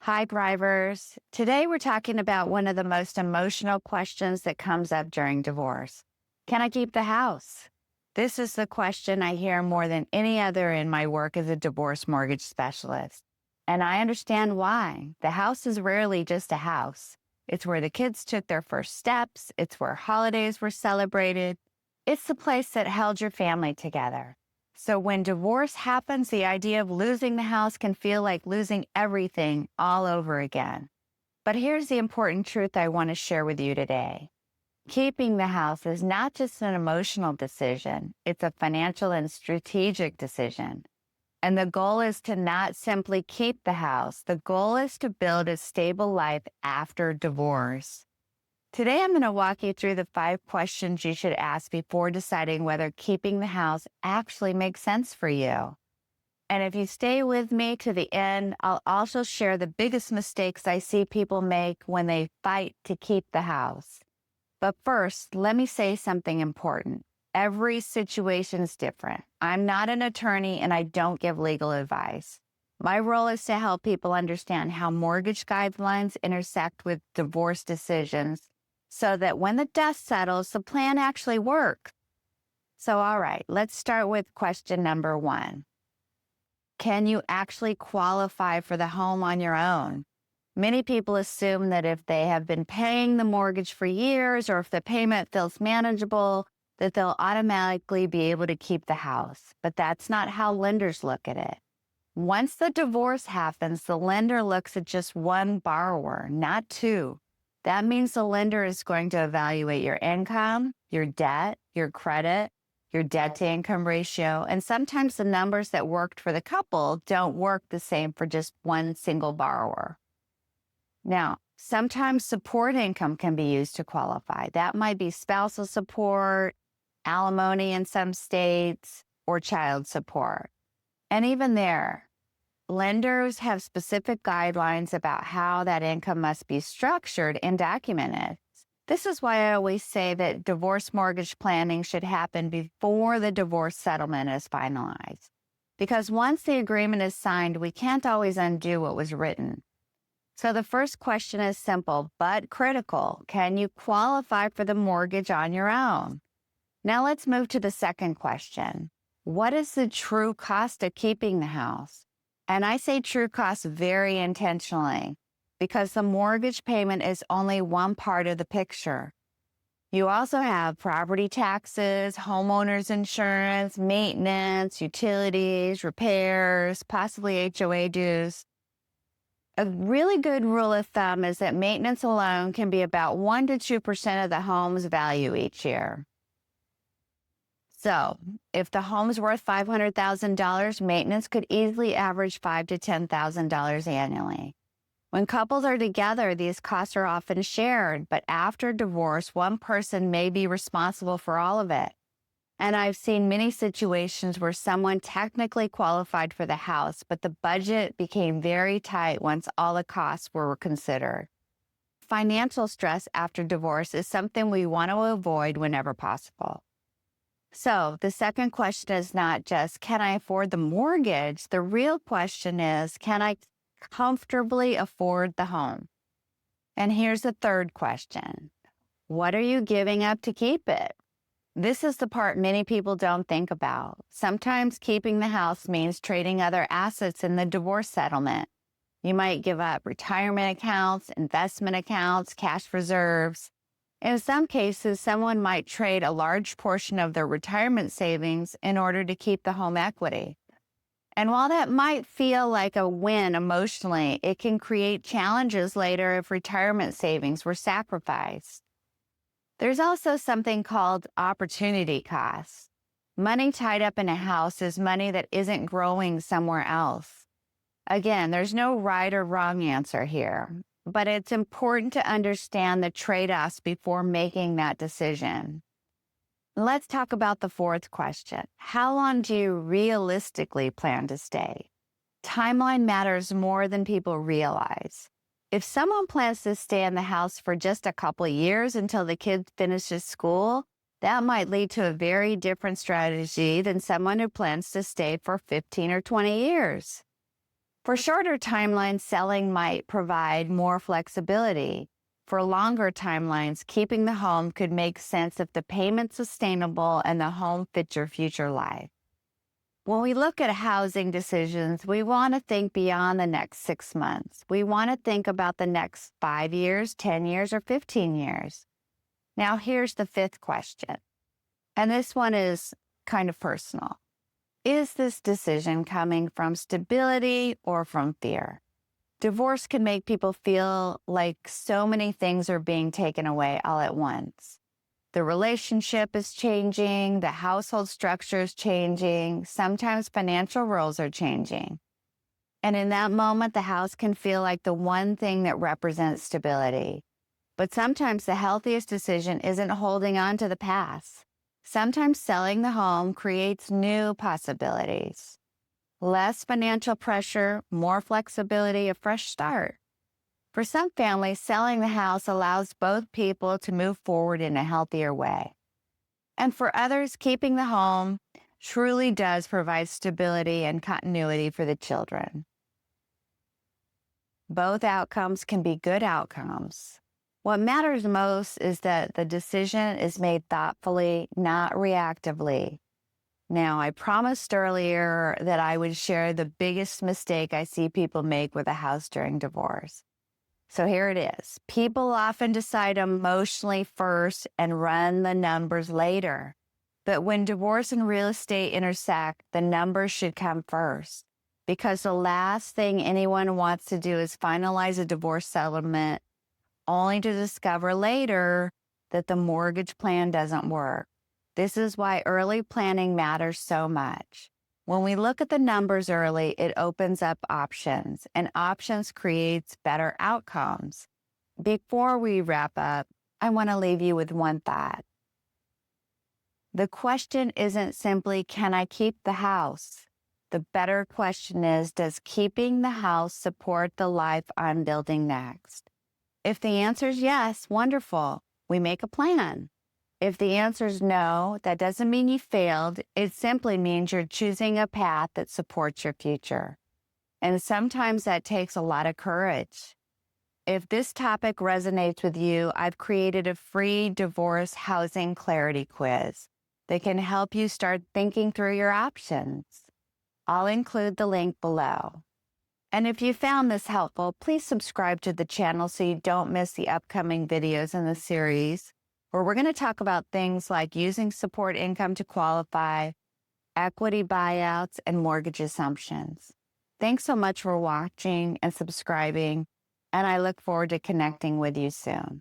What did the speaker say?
Hi, drivers. Today we're talking about one of the most emotional questions that comes up during divorce. Can I keep the house? This is the question I hear more than any other in my work as a divorce mortgage specialist. And I understand why. The house is rarely just a house. It's where the kids took their first steps. It's where holidays were celebrated. It's the place that held your family together. So when divorce happens, the idea of losing the house can feel like losing everything all over again. But here's the important truth I want to share with you today. Keeping the house is not just an emotional decision, it's a financial and strategic decision. And the goal is to not simply keep the house. The goal is to build a stable life after divorce. Today, I'm going to walk you through the 5 questions you should ask before deciding whether keeping the house actually makes sense for you. And if you stay with me to the end, I'll also share the biggest mistakes I see people make when they fight to keep the house. But first, let me say something important. Every situation is different. I'm not an attorney and I don't give legal advice. My role is to help people understand how mortgage guidelines intersect with divorce decisions so that when the dust settles, the plan actually works. So, all right, let's start with question number 1. Can you actually qualify for the home on your own? Many people assume that if they have been paying the mortgage for years or if the payment feels manageable, that they'll automatically be able to keep the house. But that's not how lenders look at it. Once the divorce happens, the lender looks at just one borrower, not two. That means the lender is going to evaluate your income, your debt, your credit, your debt-to-income ratio, and sometimes the numbers that worked for the couple don't work the same for just one single borrower. Now, sometimes support income can be used to qualify. That might be spousal support, alimony in some states, or child support. And even there, lenders have specific guidelines about how that income must be structured and documented. This is why I always say that divorce mortgage planning should happen before the divorce settlement is finalized. Because once the agreement is signed, we can't always undo what was written. So the first question is simple but critical. Can you qualify for the mortgage on your own? Now let's move to the second question. What is the true cost of keeping the house? And I say true cost very intentionally because the mortgage payment is only one part of the picture. You also have property taxes, homeowner's insurance, maintenance, utilities, repairs, possibly HOA dues. A really good rule of thumb is that maintenance alone can be about 1 to 2% of the home's value each year. So, if the home's worth $500,000, maintenance could easily average $5,000 to $10,000 annually. When couples are together, these costs are often shared, but after divorce, one person may be responsible for all of it. And I've seen many situations where someone technically qualified for the house, but the budget became very tight once all the costs were considered. Financial stress after divorce is something we want to avoid whenever possible. So the second question is not just, can I afford the mortgage? The real question is, can I comfortably afford the home? And here's the third question. What are you giving up to keep it? This is the part many people don't think about. Sometimes keeping the house means trading other assets in the divorce settlement. You might give up retirement accounts, investment accounts, cash reserves. In some cases, someone might trade a large portion of their retirement savings in order to keep the home equity. And while that might feel like a win emotionally, it can create challenges later if retirement savings were sacrificed. There's also something called opportunity costs. Money tied up in a house is money that isn't growing somewhere else. Again, there's no right or wrong answer here, but it's important to understand the trade-offs before making that decision. Let's talk about the fourth question. How long do you realistically plan to stay? Timeline matters more than people realize. If someone plans to stay in the house for just a couple of years until the kid finishes school, that might lead to a very different strategy than someone who plans to stay for 15 or 20 years. For shorter timelines, selling might provide more flexibility. For longer timelines, keeping the home could make sense if the payment's sustainable and the home fits your future life. When we look at housing decisions, we want to think beyond the next 6 months. We want to think about the next 5 years, 10 years, or 15 years. Now, here's the fifth question. And this one is kind of personal. Is this decision coming from stability or from fear? Divorce can make people feel like so many things are being taken away all at once. The relationship is changing, the household structure is changing, sometimes financial roles are changing. And in that moment, the house can feel like the one thing that represents stability. But sometimes the healthiest decision isn't holding on to the past. Sometimes selling the home creates new possibilities. Less financial pressure, more flexibility, a fresh start. For some families, selling the house allows both people to move forward in a healthier way. And for others, keeping the home truly does provide stability and continuity for the children. Both outcomes can be good outcomes. What matters most is that the decision is made thoughtfully, not reactively. Now, I promised earlier that I would share the biggest mistake I see people make with a house during divorce. So here it is. People often decide emotionally first and run the numbers later. But when divorce and real estate intersect, the numbers should come first. Because the last thing anyone wants to do is finalize a divorce settlement only to discover later that the mortgage plan doesn't work. This is why early planning matters so much. When we look at the numbers early, it opens up options, and options creates better outcomes. Before we wrap up, I want to leave you with one thought. The question isn't simply, can I keep the house? The better question is, does keeping the house support the life I'm building next? If the answer is yes, wonderful. We make a plan. If the answer is no, that doesn't mean you failed. It simply means you're choosing a path that supports your future. And sometimes that takes a lot of courage. If this topic resonates with you, I've created a free divorce housing clarity quiz that can help you start thinking through your options. I'll include the link below. And if you found this helpful, please subscribe to the channel so you don't miss the upcoming videos in the series, where we're going to talk about things like using support income to qualify, equity buyouts, and mortgage assumptions. Thanks so much for watching and subscribing, and I look forward to connecting with you soon.